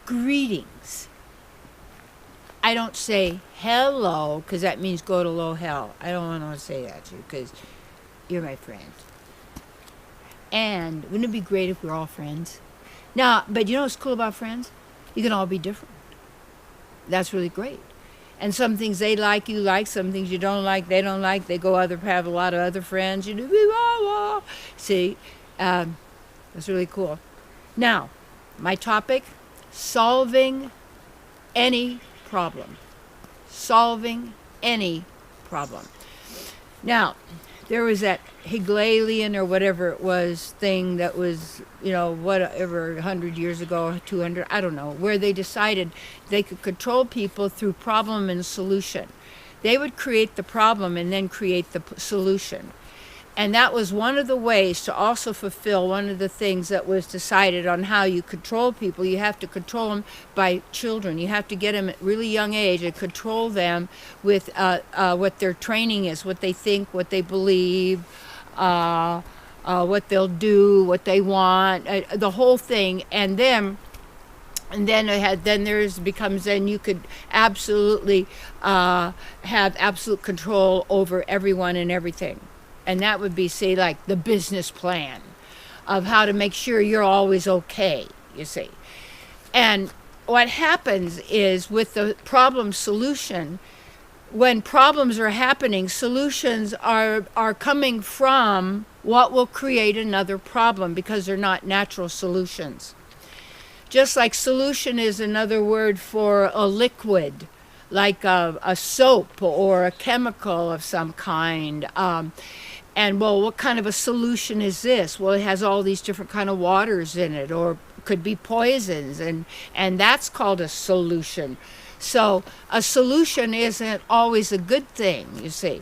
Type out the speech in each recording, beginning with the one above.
greetings. I don't say hello because that means go to low hell. I don't want to say that to you because you're my friend. And wouldn't it be great if we're all friends? Now, but you know what's cool about friends? You can all be different. That's really great. And some things they like, you like. Some things you don't like, they don't like. They go have a lot of other friends. You do, see, that's really cool. Now, my topic, solving any problem. Solving any problem. Now, there was that Hegelian or whatever it was thing that was, whatever, 100 years ago, 200, I don't know, where they decided they could control people through problem and solution. They would create the problem and then create the solution. And that was one of the ways to also fulfill one of the things that was decided on how you control people. You have to control them by children. You have to get them at really young age and control them with what their training is, what they think, what they believe, what they'll do, what they want, the whole thing. And then you could absolutely have absolute control over everyone and everything. And that would be, say, like the business plan of how to make sure you're always okay, you see. And what happens is with the problem solution, when problems are happening, solutions are coming from what will create another problem because they're not natural solutions. Just like solution is another word for a liquid, like a soap or a chemical of some kind. And well, what kind of a solution is this? Well, it has all these different kind of waters in it, or could be poisons, and that's called a solution. So a solution isn't always a good thing, you see.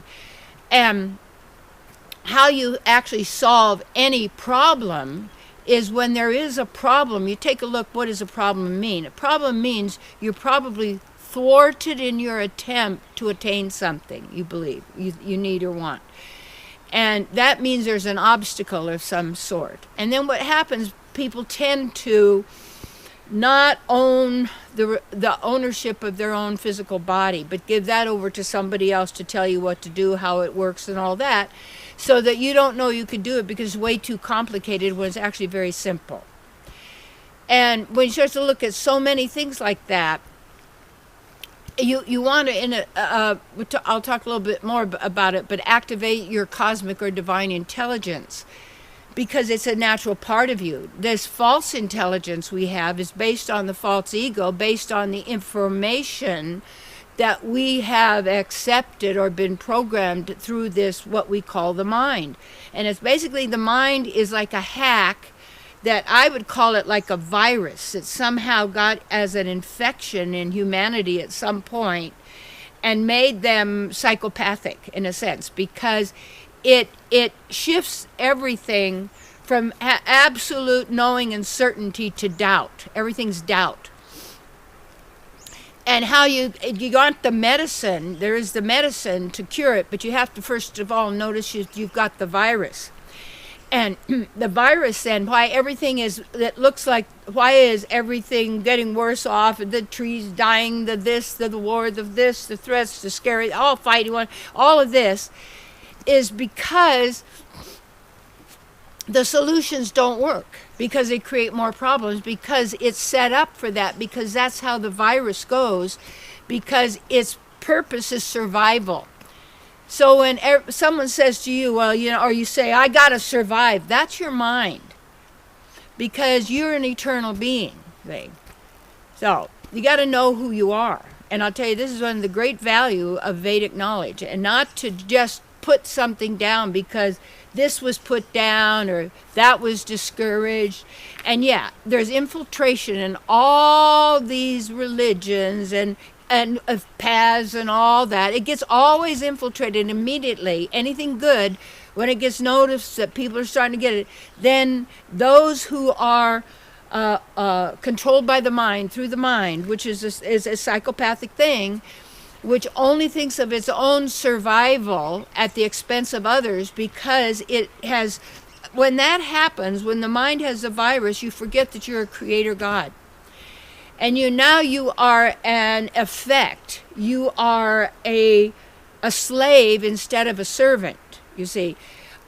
And how you actually solve any problem is when there is a problem, you take a look, what does a problem mean? A problem means you're probably thwarted in your attempt to attain something you believe, you need or want. And that means there's an obstacle of some sort. And then what happens, people tend to not own the ownership of their own physical body, but give that over to somebody else to tell you what to do, how it works, and all that, so that you don't know you could do it because it's way too complicated when it's actually very simple. And when you start to look at so many things like that, you want to, I'll talk a little bit more about it, but activate your cosmic or divine intelligence because it's a natural part of you. This false intelligence we have is based on the false ego, based on the information that we have accepted or been programmed through this, what we call the mind. And it's basically, the mind is like a hack that I would call it like a virus that somehow got as an infection in humanity at some point and made them psychopathic in a sense, because it shifts everything from absolute knowing and certainty to doubt. Everything's doubt. And how you want the medicine, there is the medicine to cure it, but you have to first of all notice you've got the virus. And the virus then, why everything is, that looks like, why is everything getting worse off, the trees dying, the this, the war, the this, the threats, the scary, all fighting one, all of this is because the solutions don't work, because they create more problems, because it's set up for that, because that's how the virus goes, because its purpose is survival. So when someone says to you, well, or you say, I got to survive, that's your mind. Because you're an eternal being. So you got to know who you are. And I'll tell you, this is one of the great value of Vedic knowledge. And not to just put something down because this was put down or that was discouraged. And yeah, there's infiltration in all these religions and paths and all that. It gets always infiltrated immediately. Anything good, when it gets noticed that people are starting to get it, then those who are controlled by the mind, through the mind, which is a psychopathic thing, which only thinks of its own survival at the expense of others, because it has, when that happens, when the mind has a virus, you forget that you're a creator God. And you are an effect. You are a slave instead of a servant, you see.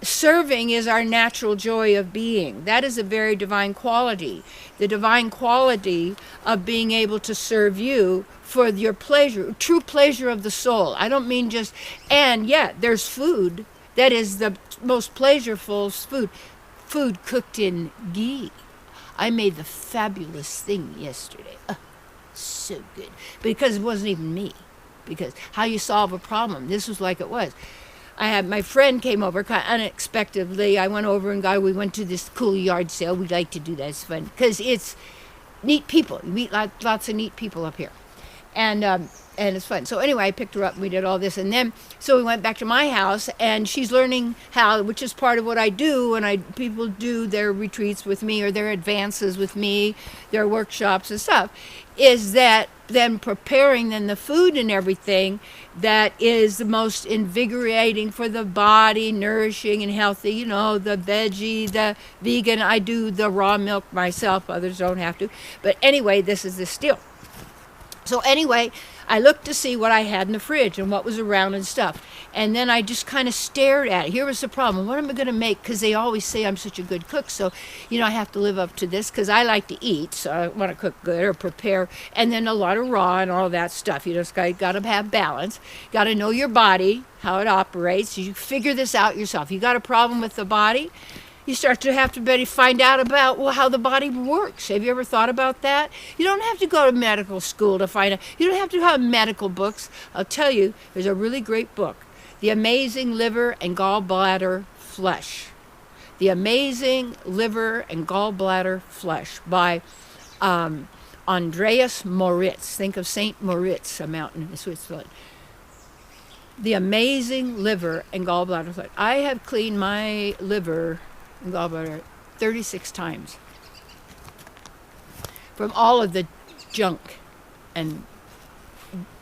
Serving is our natural joy of being. That is a very divine quality. The divine quality of being able to serve you for your pleasure, true pleasure of the soul. I don't mean just, and yeah, there's food. That is the most pleasureful food. Food cooked in ghee. I made the fabulous thing yesterday. So good. Because it wasn't even me. Because how you solve a problem. This was like it was. I had my friend came over kind of unexpectedly. I went over and we went to this cool yard sale. We like to do that. It's fun because it's neat people. You meet lots of neat people up here, and it's fun. So anyway, I picked her up and we did all this, and then so we went back to my house, and she's learning how, which is part of what I do when people do their retreats with me or their advances with me, their workshops and stuff, is that then preparing then the food and everything that is the most invigorating for the body, nourishing and healthy, you know, the veggie, the vegan. I do the raw milk myself, others don't have to. But anyway, this is the deal. So anyway, I looked to see what I had in the fridge and what was around and stuff. And then I just kind of stared at it. Here was the problem. What am I going to make? Because they always say I'm such a good cook. So, you know, I have to live up to this because I like to eat. So I want to cook good or prepare. And then a lot of raw and all that stuff. You just got to have balance. Got to know your body, how it operates. You figure this out yourself. You got a problem with the body? You start to have to find out about how the body works. Have you ever thought about that? You don't have to go to medical school to find out. You don't have to have medical books. I'll tell you, there's a really great book, The Amazing Liver and Gallbladder Flesh. The Amazing Liver and Gallbladder Flesh by Andreas Moritz. Think of St. Moritz, a mountain in Switzerland. The Amazing Liver and Gallbladder Flesh. I have cleaned my liver and gallbladder 36 times from all of the junk and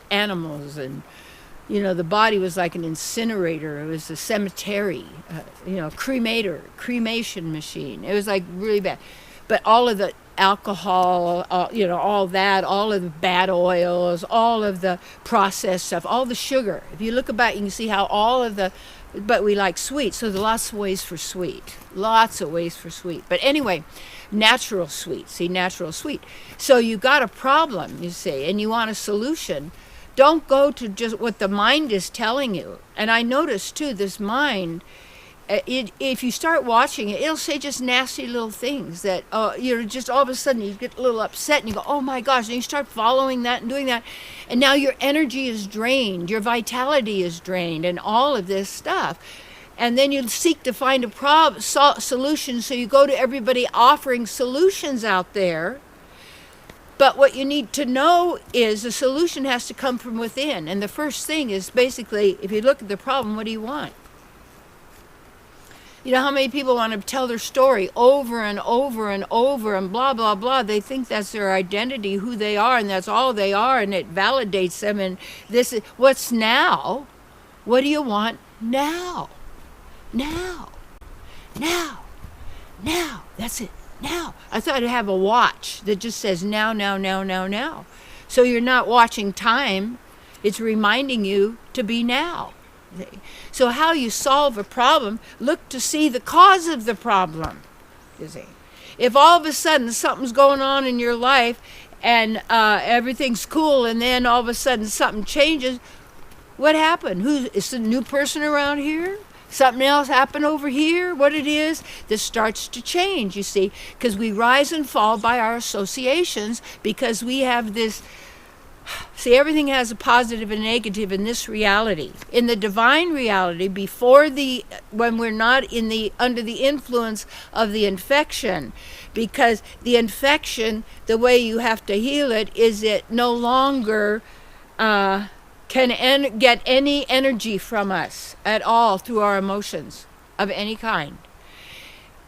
animals, and you know, the body was like an incinerator. It was a cemetery, cremation machine. It was like really bad. But all of the alcohol, all that, all of the bad oils, all of the processed stuff, all the sugar. If you look about, you can see how all of the, but we like sweet, so there's lots of ways for sweet. Lots of ways for sweet. But anyway, natural sweet. See, natural sweet. So you got a problem, you see, and you want a solution. Don't go to just what the mind is telling you. And I noticed, too, this mind, if you start watching it, it'll say just nasty little things that, just all of a sudden you get a little upset and you go, oh my gosh, and you start following that and doing that. And now your energy is drained, your vitality is drained, and all of this stuff. And then you seek to find a solution, so you go to everybody offering solutions out there. But what you need to know is the solution has to come from within. And the first thing is basically, if you look at the problem, what do you want? You know how many people want to tell their story over and over and over and blah, blah, blah. They think that's their identity, who they are, and that's all they are, and it validates them. And this is what's now. What do you want now? Now. Now. Now. That's it. Now. I thought I'd have a watch that just says now, now, now, now, now. So you're not watching time. It's reminding you to be now. So how you solve a problem, look to see the cause of the problem. You see, if all of a sudden something's going on in your life and everything's cool, and then all of a sudden something changes, what happened? Is the new person around here? Something else happened over here? What it is, this starts to change, you see, because we rise and fall by our associations, because we have this. See, everything has a positive and negative in this reality. In the divine reality, when we're not under the influence of the infection, because the infection, the way you have to heal it is it no longer can get any energy from us at all through our emotions of any kind.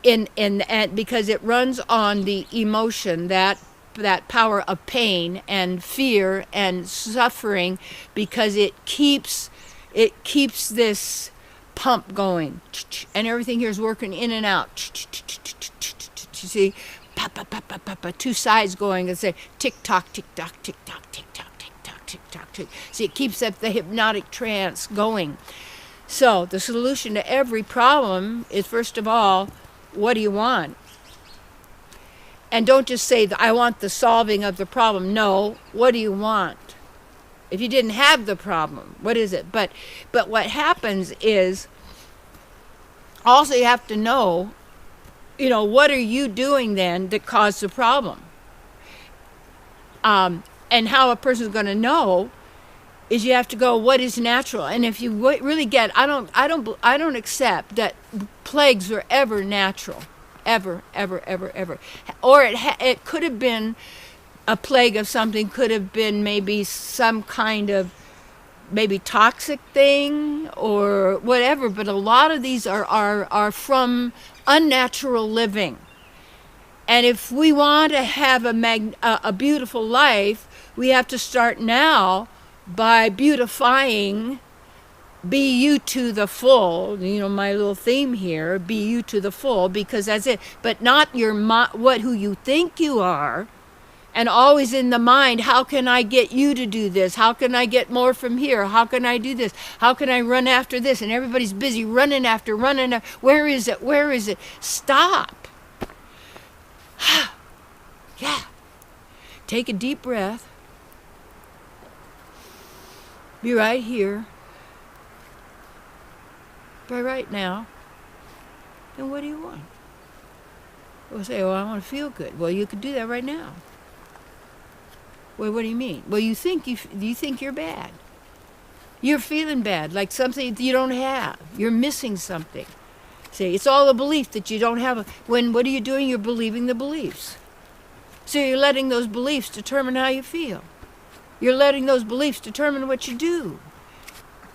Because it runs on the emotion, that power of pain and fear and suffering, because it keeps this pump going, and everything here is working in and out. You see, two sides going and say tick tock, tick tock, tick tock, tick tock, tick tock, tick tock, tick. See, it keeps up the hypnotic trance going. So the solution to every problem is, first of all, what do you want? And don't just say, I want the solving of the problem. No, what do you want? If you didn't have the problem, what is it? But what happens is, also you have to know, what are you doing then that caused the problem? And how a person's going to know is you have to go, what is natural? And if you really get, I don't accept that plagues are ever natural, ever. Or it could have been a plague of something, could have been maybe some kind of maybe toxic thing or whatever. But a lot of these are from unnatural living. And if we want to have a beautiful life, we have to start now by beautifying, be you to the full. My little theme here, be you to the full, because that's it. But not who you think you are, and always in the mind, how can I get you to do this? How can I get more from here? How can I do this? How can I run after this? And everybody's busy running after. Where is it? Where is it? Stop. Yeah. Take a deep breath. Be right here. By right now. Then what do you want? We'll say, I want to feel good. Well, you could do that right now. Well, what do you mean? Well, you think you're bad. You're feeling bad, like something you don't have. You're missing something. See, it's all a belief that you don't have. What are you doing? You're believing the beliefs. So you're letting those beliefs determine how you feel. You're letting those beliefs determine what you do.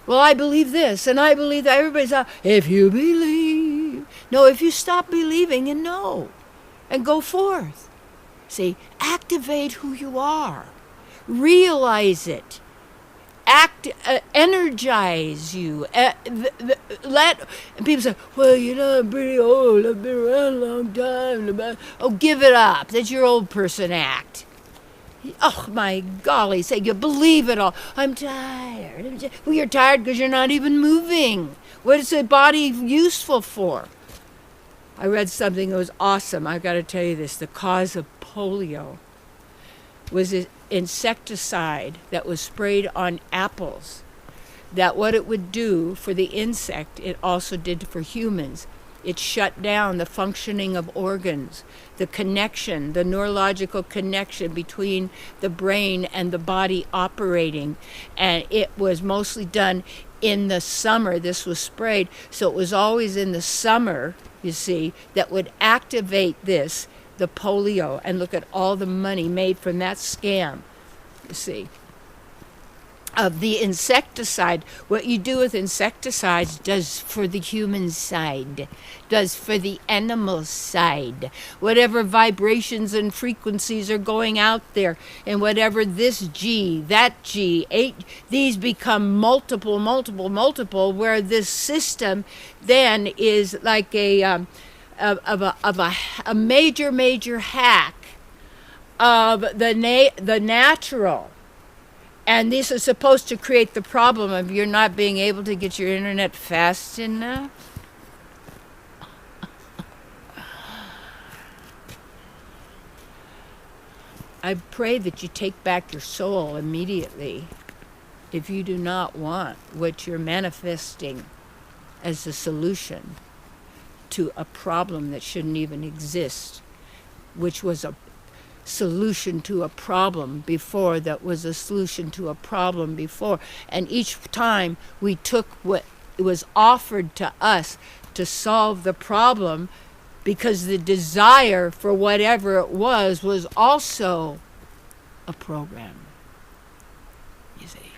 Well, I believe this, and I believe that. Everybody's out. If you believe. No, if you stop believing and know, and go forth. See, activate who you are. Realize it. Energize you. Let people say, well, I'm pretty old. I've been around a long time. Oh, give it up. That's your old person act. Oh, my golly, say you believe it all. I'm tired. Well, you're tired because you're not even moving. What is the body useful for? I read something that was awesome. I've got to tell you this. The cause of polio was an insecticide that was sprayed on apples. That what it would do for the insect, it also did for humans. It shut down the functioning of organs, the connection, the neurological connection between the brain and the body operating. And it was mostly done in the summer. This was sprayed, so it was always in the summer, you see, that would activate the polio. And look at all the money made from that scam, you see. Of the insecticide, what you do with insecticides does for the human side, does for the animal side. Whatever vibrations and frequencies are going out there, and whatever this G, that G, these become multiple, where this system then is like a major hack of the natural. And this is supposed to create the problem of you're not being able to get your internet fast enough. I pray that you take back your soul immediately if you do not want what you're manifesting as a solution to a problem that shouldn't even exist, which was a solution to a problem before, that was a solution to a problem before. And each time we took what was offered to us to solve the problem, because the desire for whatever it was also a program. You see,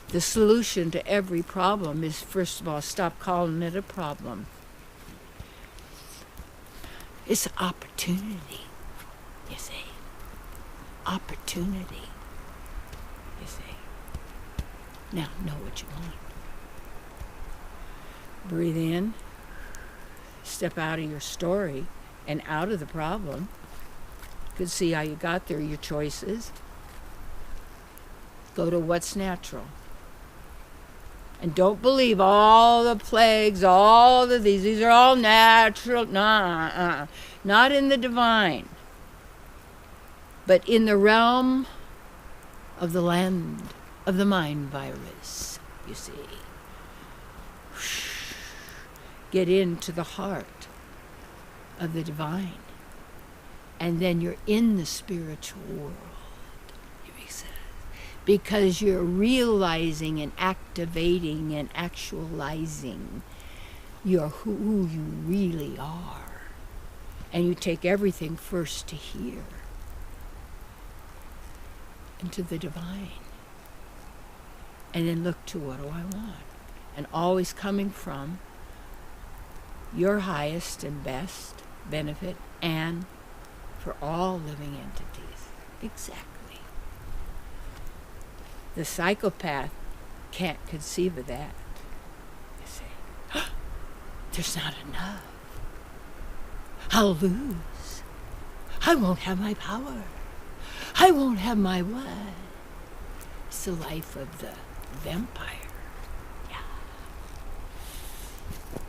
the solution to every problem is, first of all, stop calling it a problem. It's an opportunity, you see. Opportunity, you see. Now, know what you want. Breathe in. Step out of your story and out of the problem. could see how you got there, your choices. Go to what's natural. And don't believe all the plagues, all the these. These are all natural. Nah, not in the divine. But in the realm of the land of the mind virus, you see. Get into the heart of the divine. And then you're in the spiritual world. It makes sense. Because you're realizing and activating and actualizing who you really are. And you take everything first to here. Into the divine. And then look to what do I want? And always coming from your highest and best benefit and for all living entities. Exactly. The psychopath can't conceive of that. You say, oh, there's not enough. I'll lose. I won't have my power. I won't have my what? It's the life of the vampire. Yeah.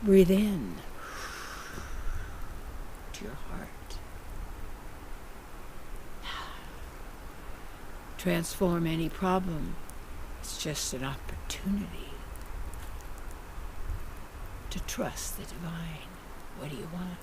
Breathe in to your heart. Transform any problem. It's just an opportunity to trust the divine. What do you want?